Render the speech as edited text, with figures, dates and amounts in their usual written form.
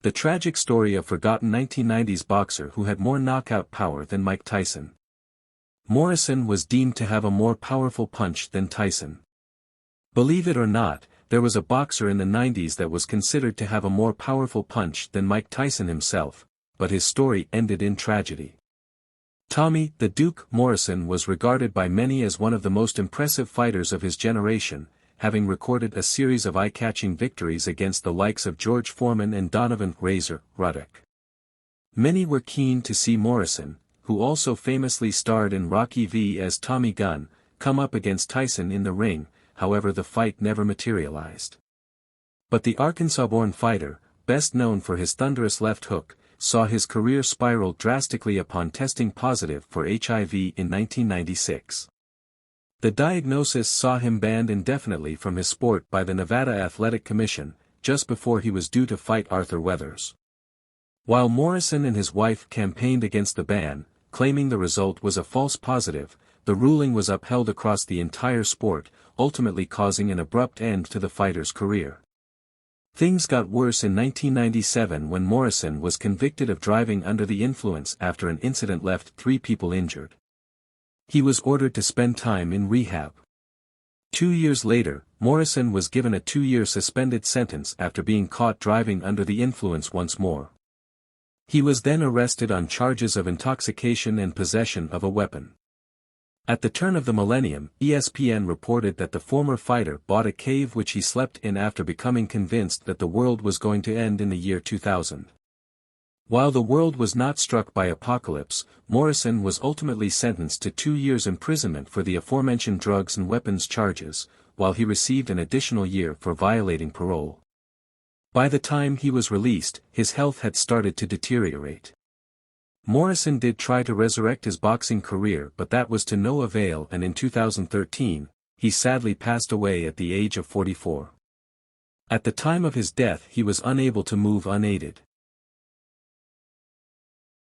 The tragic story of forgotten 1990s boxer who had more knockout power than Mike Tyson. Morrison was deemed to have a more powerful punch than Tyson. Believe it or not, there was a boxer in the 90s that was considered to have a more powerful punch than Mike Tyson himself, but his story ended in tragedy. Tommy "the Duke" Morrison was regarded by many as one of the most impressive fighters of his generation, having recorded a series of eye-catching victories against the likes of George Foreman and Donovan "Razor" Ruddock. Many were keen to see Morrison, who also famously starred in Rocky V as Tommy Gunn, come up against Tyson in the ring. However, the fight never materialized. But the Arkansas-born fighter, best known for his thunderous left hook, saw his career spiral drastically upon testing positive for HIV in 1996. The diagnosis saw him banned indefinitely from his sport by the Nevada Athletic Commission, just before he was due to fight Arthur Weathers. While Morrison and his wife campaigned against the ban, claiming the result was a false positive, the ruling was upheld across the entire sport, ultimately causing an abrupt end to the fighter's career. Things got worse in 1997 when Morrison was convicted of driving under the influence after an incident left 3 people injured. He was ordered to spend time in rehab. 2 years later, Morrison was given a 2-year suspended sentence after being caught driving under the influence once more. He was then arrested on charges of intoxication and possession of a weapon. At the turn of the millennium, ESPN reported that the former fighter bought a cave which he slept in after becoming convinced that the world was going to end in the year 2000. While the world was not struck by apocalypse, Morrison was ultimately sentenced to 2 years imprisonment for the aforementioned drugs and weapons charges, while he received an additional year for violating parole. By the time he was released, his health had started to deteriorate. Morrison did try to resurrect his boxing career, but that was to no avail, and in 2013, he sadly passed away at the age of 44. At the time of his death he was unable to move unaided.